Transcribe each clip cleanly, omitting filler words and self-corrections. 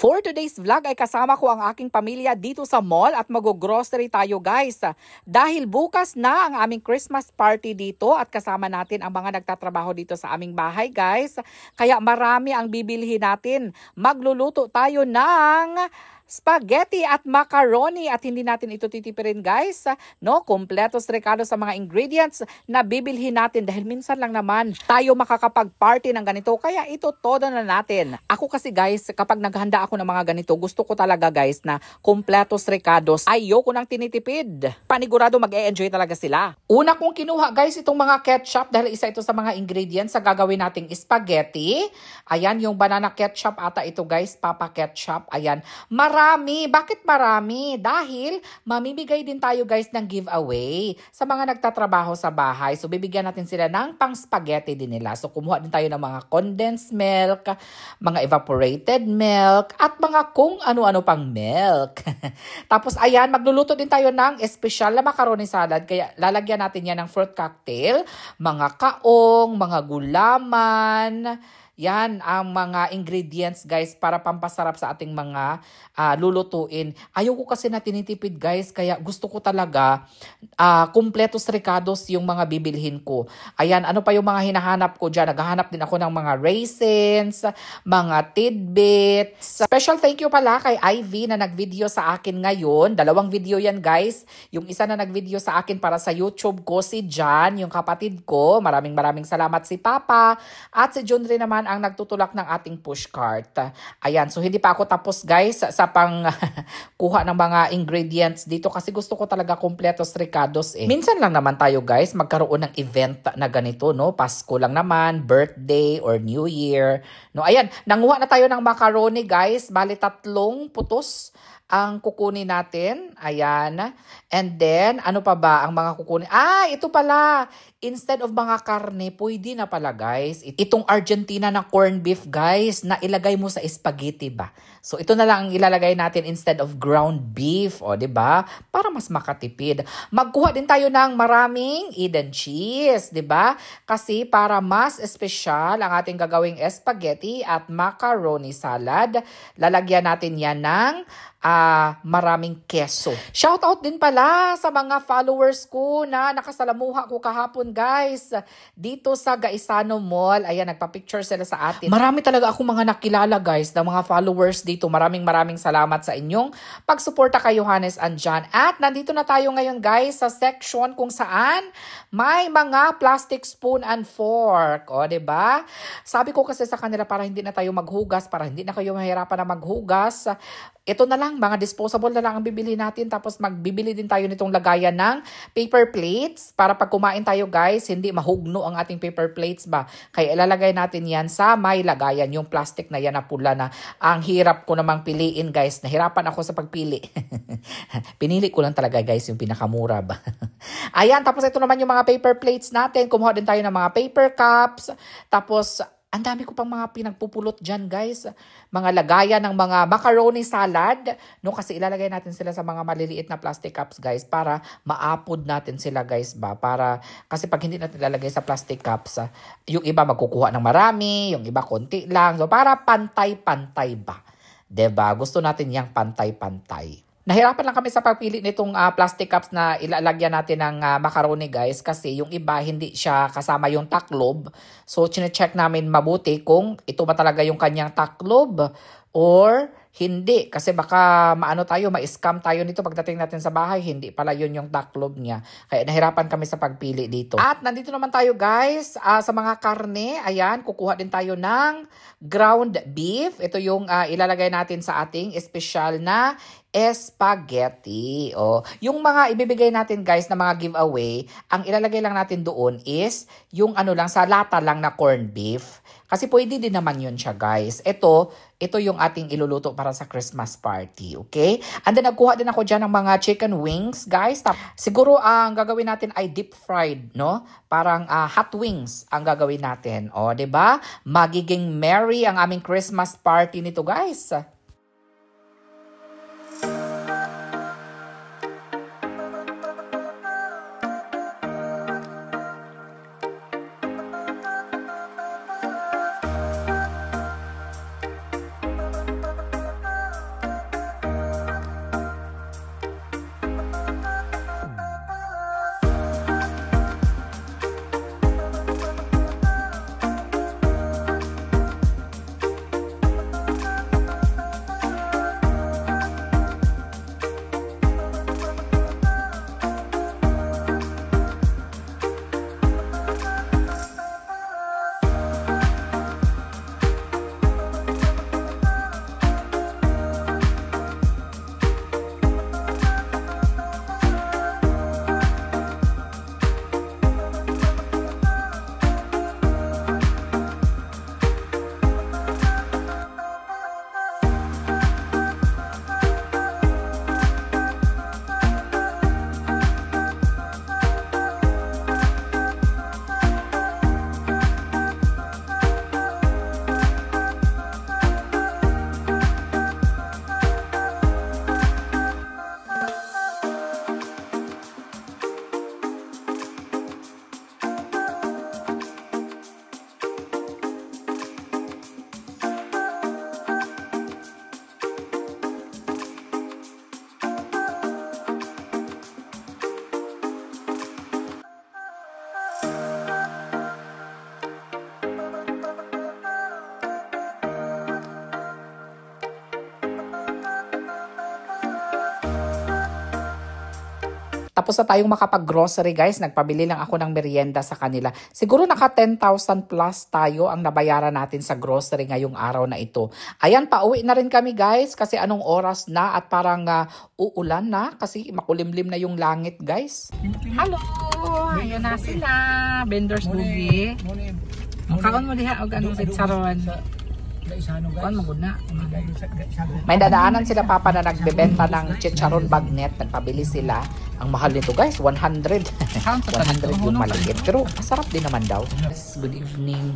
For today's vlog ay kasama ko ang aking pamilya dito sa mall at mag-grocery tayo guys. Dahil bukas na ang aming Christmas party dito at kasama natin ang mga nagtatrabaho dito sa aming bahay guys. Kaya marami ang bibilhin natin. Magluluto tayo ng spaghetti at macaroni at hindi natin ito titipirin guys. No, kompletos rekado sa mga ingredients na bibilhin natin dahil minsan lang naman tayo makakapag-party ng ganito. Kaya ito todo na natin. Ako kasi guys, kapag naghanda ako ng mga ganito, gusto ko talaga guys na kompletos recados. Ayoko nang tinitipid. Panigurado mag-e-enjoy talaga sila. Una kong kinuha guys itong mga ketchup dahil isa ito sa mga ingredients sa gagawin nating spaghetti. Ayan, yung banana ketchup ata ito guys, papa ketchup. Ayan, marami. Bakit marami? Dahil mamimigay din tayo guys ng giveaway sa mga nagtatrabaho sa bahay. So bibigyan natin sila ng pang spaghetti din nila. So kumuha din tayo ng mga condensed milk, mga evaporated milk, at mga kung ano-ano pang milk. Tapos ayan, magluluto din tayo ng espesyal na macaroni salad. Kaya lalagyan natin yan ng fruit cocktail, mga kaong, mga gulaman. Yan ang mga ingredients guys para pampasarap sa ating mga lulutuin. Ayoko kasi na tinitipid guys, kaya gusto ko talaga kumpletos recados yung mga bibilhin ko. Ayan, ano pa yung mga hinahanap ko dyan? Naghahanap din ako ng mga raisins, mga tidbits. Special thank you pala kay Ivy na nag-video sa akin ngayon. 2 video yan guys. Yung isa na nag-video sa akin para sa YouTube ko, si John, yung kapatid ko. Maraming salamat si Papa. At si John rin naman ang nagtutulak ng ating pushcart. Ayan, so hindi pa ako tapos guys sa pang kuha ng mga ingredients dito kasi gusto ko talaga kompletos recados eh. Minsan lang naman tayo guys magkaroon ng event na ganito, no? Pasko lang naman, birthday or New Year. No, ayan, nanguha na tayo ng macaroni guys. Bali 3 putos ang kukunin natin. Ayan. And then, ano pa ba ang mga kukunin? Ito pala. Instead of mga karne, pwede na pala guys. Itong Argentina na corned beef guys, na ilagay mo sa spaghetti ba? So, ito na lang ang ilalagay natin instead of ground beef. O, diba? Para mas makatipid. Magkuha din tayo ng maraming Eden cheese. Diba? Kasi para mas espesyal ang ating gagawing spaghetti at macaroni salad, lalagyan natin yan ng maraming keso. Shoutout din pala sa mga followers ko na nakasalamuha ko kahapon guys dito sa Gaisano Mall. Ayan, nagpa-picture sila sa atin. Marami talaga akong mga nakilala guys na mga followers dito. Maraming salamat sa inyong pagsuporta kay Johannes and John. At nandito na tayo ngayon guys sa section kung saan may mga plastic spoon and fork. O, diba? Sabi ko kasi sa kanila para hindi na tayo maghugas, para hindi na kayo mahirapan na maghugas. Ito na lang, mga disposable na lang ang bibili natin. Tapos magbibili din tayo nitong lagayan ng paper plates. Para pag kumain tayo guys, hindi mahugno ang ating paper plates ba. Kaya ilalagay natin yan sa may lagayan. Yung plastic na yan na pula na. Ang hirap ko namang piliin guys. Nahirapan ako sa pagpili. Pinili ko lang talaga guys yung pinakamura ba. Ayan, tapos ito naman yung mga paper plates natin. Kumuha din tayo ng mga paper cups. Tapos ang dami ko pang mga pinagpupulot dyan, guys. Mga lagayan ng mga macaroni salad. No, kasi ilalagay natin sila sa mga maliliit na plastic cups, guys, para maapod natin sila, guys, ba? Para, kasi pag hindi natin ilalagay sa plastic cups, yung iba magkukuha ng marami, yung iba konti lang. So, para pantay-pantay ba? Diba? Gusto natin yung pantay-pantay. Nahirapan lang kami sa pagpili nitong plastic cups na ilalagyan natin ng macaroni guys kasi yung iba hindi siya kasama yung taklob. So, chine-check namin mabuti kung ito ba talaga yung kanyang taklob or hindi. Kasi baka ma-scam tayo nito pagdating natin sa bahay. Hindi pala yun yung taklob niya. Kaya nahirapan kami sa pagpili dito. At nandito naman tayo guys sa mga karne. Ayan, kukuha din tayo ng ground beef. Ito yung ilalagay natin sa ating espesyal na spaghetti. Yung mga ibibigay natin guys na mga giveaway, ang ilalagay lang natin doon is yung sa lata lang na corned beef. Kasi pwede din naman yun siya guys. Ito yung ating iluluto para sa Christmas party. Okay? And then nagkuha din ako dyan ng mga chicken wings guys. Siguro ang gagawin natin ay deep fried, no? Parang hot wings ang gagawin natin. O, diba? Magiging merry ang aming Christmas party nito guys. Tapos na tayong makapag-grocery guys, nagpabili lang ako ng merienda sa kanila. Siguro naka 10,000 plus tayo ang nabayaran natin sa grocery ngayong araw na ito. Ayan, pauwi na rin kami guys kasi anong oras na at parang uulan na kasi makulimlim na yung langit guys. Hello! Ayan na sila. Vendors Bugi. Makaon mo diha og anong sitsaron. Kuan magud na. May dadaanan sila papa na nagbebenta ng chicharon bagnet. Nagpabili sila. Ang mahal nito guys, 100. 100 yung maliit. Pero masarap din naman daw. Good evening.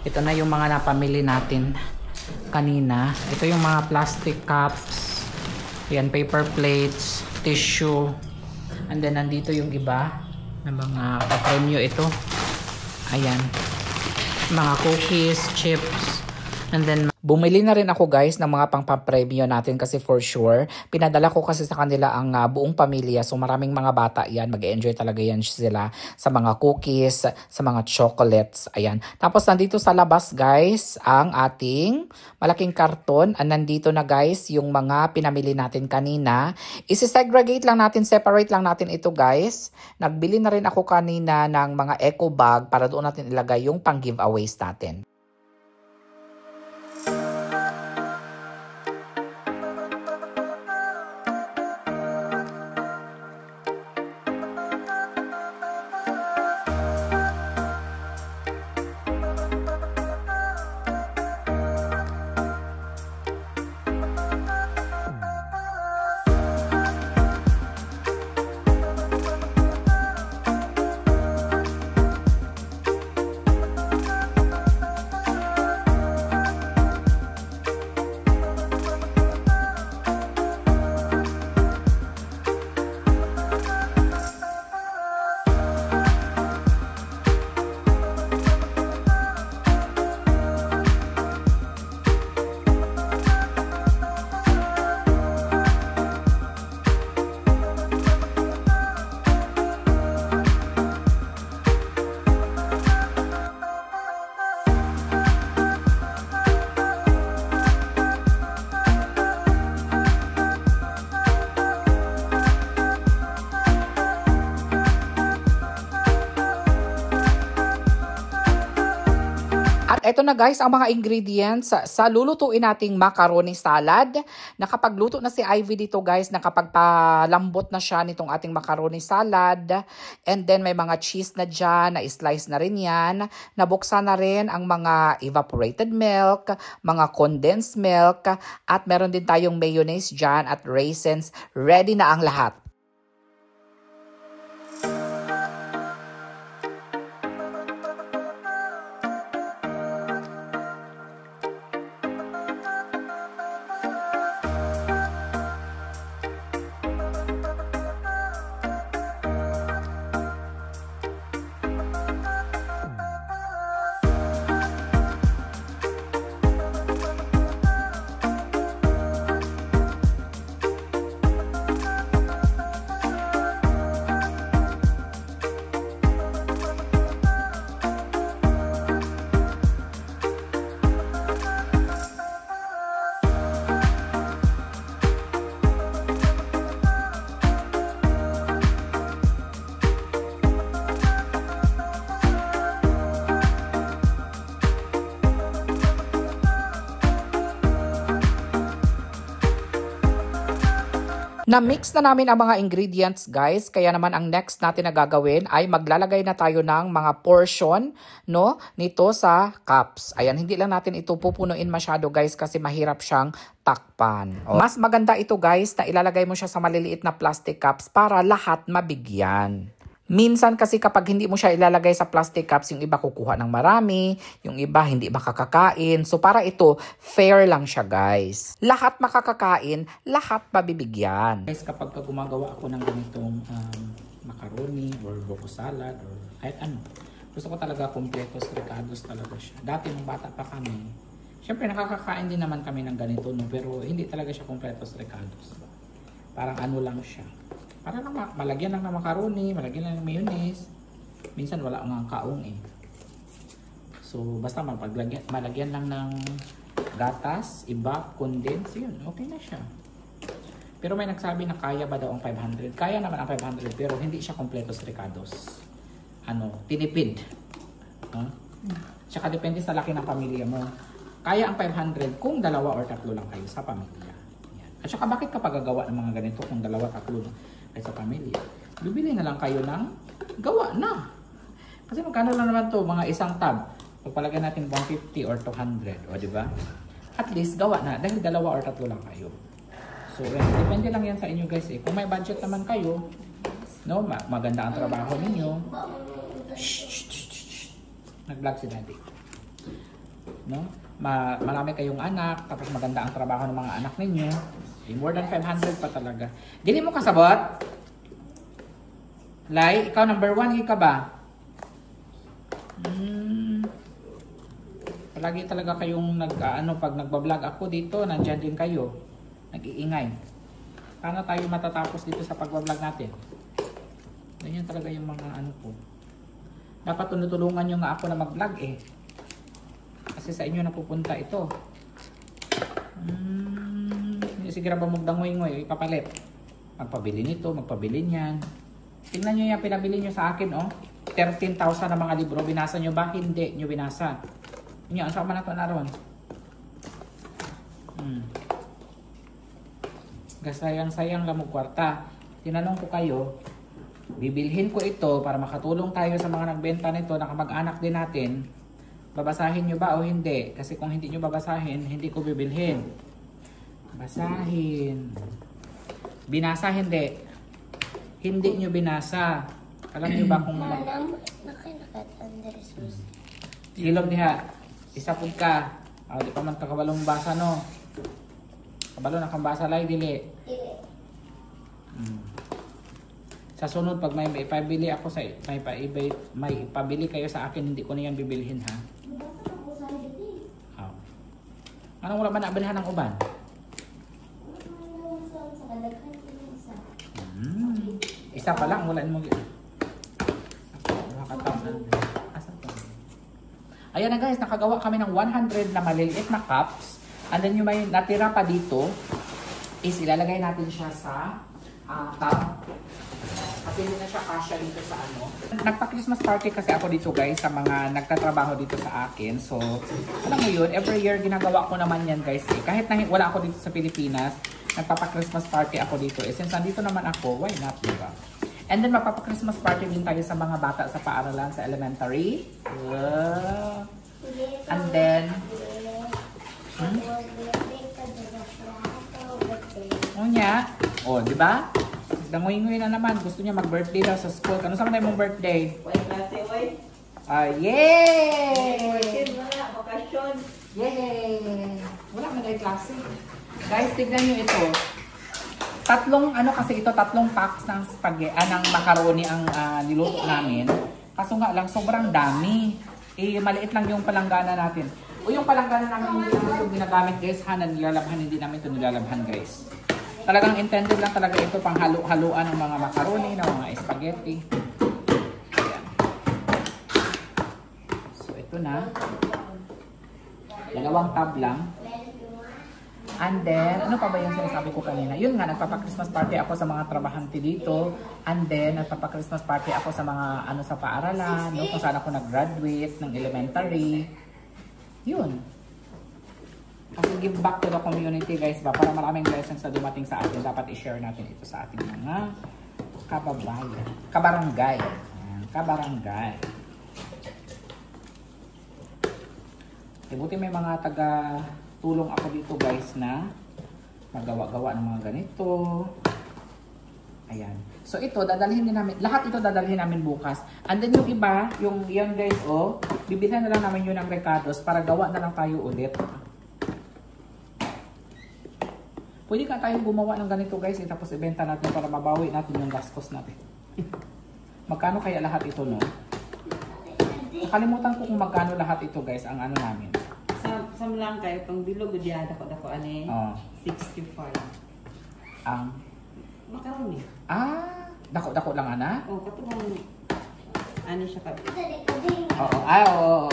Ito na yung mga napamili natin kanina. Ito yung mga plastic cups. Yan, paper plates, tissue. And then nandito yung iba na mga papremyo ito. Ayan. Mga cookies, chips. And then, bumili na rin ako guys ng mga pang-premyo natin kasi for sure, pinadala ko kasi sa kanila ang buong pamilya. So maraming mga bata yan, mag-enjoy talaga yan sila sa mga cookies, sa mga chocolates. Ayan. Tapos nandito sa labas guys, ang ating malaking karton. And nandito na guys, yung mga pinamili natin kanina. Isi-segregate lang natin, separate lang natin ito guys. Nagbili na rin ako kanina ng mga eco bag para doon natin ilagay yung pang-giveaways natin. At eto na guys, ang mga ingredients sa lulutuin nating macaroni salad. Nakapagluto na si Ivy dito guys, nakapagpalambot na siya nitong ating macaroni salad. And then may mga cheese na dyan, na-slice na rin yan. Nabuksan na rin ang mga evaporated milk, mga condensed milk, at meron din tayong mayonnaise dyan at raisins. Ready na ang lahat. Na-mix na namin ang mga ingredients guys, kaya naman ang next natin na gagawin ay maglalagay na tayo ng mga portion no, nito sa cups. Ayan, hindi lang natin ito pupunuin masyado guys kasi mahirap siyang takpan. Mas maganda ito guys na ilalagay mo siya sa maliliit na plastic cups para lahat mabigyan. Minsan kasi kapag hindi mo siya ilalagay sa plastic cups, yung iba kukuha ng marami, yung iba hindi makakakain. So para ito, fair lang siya guys. Lahat makakakain, lahat mabibigyan. Guys, kapag gumagawa ako ng ganitong macaroni or buko salad or kahit ano, gusto ko talaga completos recados talaga siya. Dati nung bata pa kami, syempre nakakakain din naman kami ng ganito, no? Pero hindi talaga siya completos recados. Parang ano lang siya. Para lang malagyan lang ng macaroni, malagyan lang ng mayonnaise. Minsan wala nga kaong eh. So basta malagyan lang ng gatas, iba, condense, yun. Okay na siya. Pero may nagsabi na kaya ba daw ang 500. Kaya naman ang 500 pero hindi siya kompletos Ricardos. Tinipid. Tsaka depende sa laki ng pamilya mo. Kaya ang 500 kung 2 or 3 lang kayo sa pamilya. Yan. At saka bakit ka pagagawa ng mga ganito kung 2, 3 kayo sa pamilya? Bibili na lang kayo ng gawa na. Kasi magkano lang naman to mga isang tab. Pagpalagyan natin 150 or 200. O diba? At least gawa na dahil 2 or 3 lang kayo. So depende lang yan sa inyo guys eh. Kung may budget naman kayo, no, maganda ang trabaho ninyo. Nag-vlog si Daddy. No? Marami kayong anak, tapos maganda ang trabaho ng mga anak ninyo. More than 500 pa talaga. Dili mo kasabot? Lai, ikaw number 1, ikaw ba? Palagi talaga kayong pag nagbablog ako dito, nandyan din kayo. Nag-iingay. Paano tayo matatapos dito sa pagbablog natin? Ganyan talaga yung mga ko. Dapat tunutulungan nyo nga ako na mag-vlog eh. Kasi sa inyo napupunta ito. Hindi siguro ba magdangoy-ngoy, ipapalit. Magpabili nito, magpabili niyan. Tingnan nyo yung pinabili nyo sa akin, oh. 13,000 na mga libro. Binasa nyo ba? Hindi nyo binasa. Inyo, ang sama na ito na ron. Gasayang-sayang lang mo kwarta. Tinanong ko kayo, bibilhin ko ito para makatulong tayo sa mga nagbenta nito na kamag-anak din natin. Babasahin nyo ba o hindi? Kasi kung hindi nyo babasahin, hindi ko bibilhin. Basahin. Binasa, hindi. Hindi nyo binasa. Alam nyo ba kung... Silog diha. Isa po ka. Di pa man kakabalong basa, no? Kabalo na kang basa lang, dili. Sa sunod, pag may ipabili ako sa may ipabili kayo sa akin, hindi ko na yan bibilhin, ha? Anong wala ba naabilhan ng uban? Isa pa lang, wala mo. Ayan na guys, nakagawa kami ng 100 na maliliit na cups. And then yung may natira pa dito is ilalagay natin siya sa tub. Kasi hindi na siya kasya dito sa Nagpa-Christmas party kasi ako dito guys sa mga nagtatrabaho dito sa akin. So, alam mo yun, every year ginagawa ko naman yan guys. Kahit na wala ako dito sa Pilipinas, nagpapa-Christmas party ako dito. Since nandito naman ako, why not, diba? And then magpapa-Christmas party din tayo sa mga bata sa paaralan, sa elementary. And then, di ba? Dangoy-ngoy na naman. Gusto niya mag-birthday daw sa school. Ano saan na mong birthday? Yay! Wala, bakasyon. Yay! Wala man na klase. Guys, tignan nyo ito. Tatlong packs ng spaghetti, ng macaroni ang niluto namin. Kaso nga lang, sobrang dami. Maliit lang yung palanggana natin. O yung palanggana namin, hindi namin ito ginagamit guys, nilalabhan, hindi namin ito nilalabhan guys. Talagang intended lang talaga ito pang halo-haluan ng mga macaroni, ng mga spaghetti. Ayan. So ito na. 2 tab lang. And then, ano pa ba yung sinasabi ko kanina? Yun nga, nagpapa-Christmas party ako sa mga trabahante dito. And then, nagpapa-Christmas party ako sa mga sa paaralan, no? Kung saan ako nag-graduate ng elementary. Yun. Kasi give back to the community guys ba? Para maraming blessings na dumating sa atin. Dapat i-share natin ito sa ating mga kababayan. Kabarangay. Kabarangay. Buti may mga taga-tulong ako dito guys na magawa-gawa ng mga ganito. Ayan. So ito, dadalhin din namin. Lahat ito dadalhin namin bukas. And then yung iba, yan guys, bibilhan na lang namin yun ng Ricardos para gawa na lang tayo ulit. Pwede ka tayong gumawa ng ganito guys, tapos ibenta natin para mabawi natin yung gastos natin. Magkano kaya lahat ito, no? Nakalimutan ko kung magkano lahat ito guys, ang namin. Sa lang kayo, pang bilog, dako 65. Ang? Macaroni. Dako-dako lang, ana? Oo, katulong, siya ka. Oo.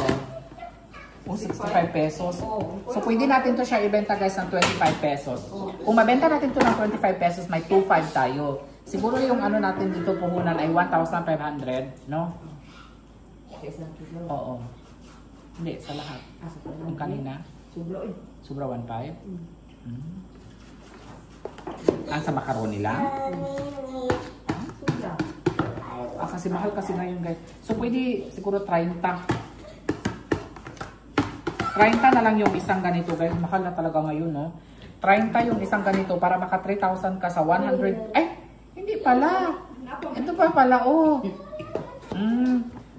O, 65 pesos. So, pwede natin to siya ibenta guys ng 25 pesos. Kung mabenta natin to ng 25 pesos, may 2.5 tayo. Siguro yung ano natin dito puhunan ay 1,500, no? Oo. Hindi, sa lahat. Yung kanina. Sobra 1.5? Ang sa macaroni lang? Kasi mahal kasi ngayon guys. So pwede siguro 30. 30 na lang yung isang ganito guys. Mahal na talaga ngayon, no? 30 yung isang ganito para maka 3,000 ka sa 100. Ay! Hindi pala. Ito pa pala, oh.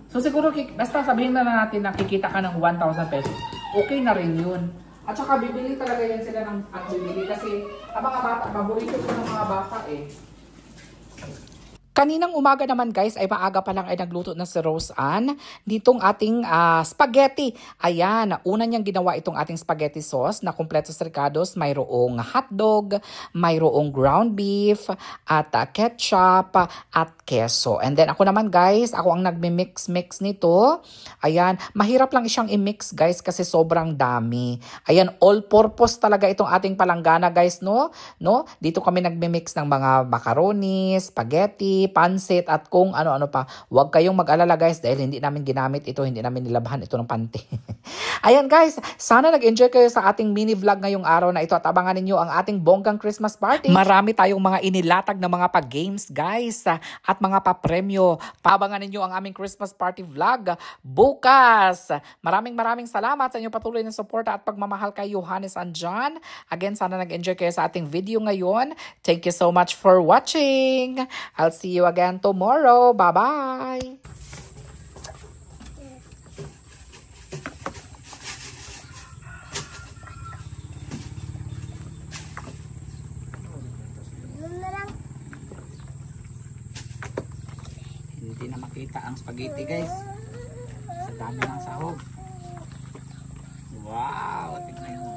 So siguro, basta sabihin na natin na kikita ka ng 1,000 pesos. Okay na rin yun. At saka bibili talaga yan sila ng bibili kasi ang mga bata, paborito ko ng mga bata eh. Kaninang umaga naman guys ay maaga pa lang ay nagluto na si Rose Ann ditong ating spaghetti. Ayan, una niyang ginawa itong ating spaghetti sauce na kumpleto sa ricados. Mayroong hotdog, mayroong ground beef, at ketchup, at keso. And then ako naman guys, ako ang nagmi-mix nito. Ayan, mahirap lang siyang i-mix guys kasi sobrang dami. Ayan, all-purpose talaga itong ating palanggana guys, no? Dito kami nagmi-mix ng mga macaroni, spaghetti, pansit at kung ano-ano pa. Huwag kayong mag-alala guys dahil hindi namin ginamit ito, hindi namin nilabhan ito ng panty. Ayan guys, sana nag-enjoy kayo sa ating mini vlog ngayong araw na ito at abangan ninyo ang ating bonggang Christmas party. Marami tayong mga inilatag na mga pa-games guys at mga pa-premyo. Pabangan ninyo ang aming Christmas party vlog bukas. Maraming salamat sa inyong patuloy na suporta at pagmamahal kay Johannes and John. Again, sana nag-enjoy kayo sa ating video ngayon. Thank you so much for watching. I'll see you again tomorrow. Bye-bye! Hindi na makita ang spaghetti guys. Sa dami ng sahog. Wow! Tingnan mo.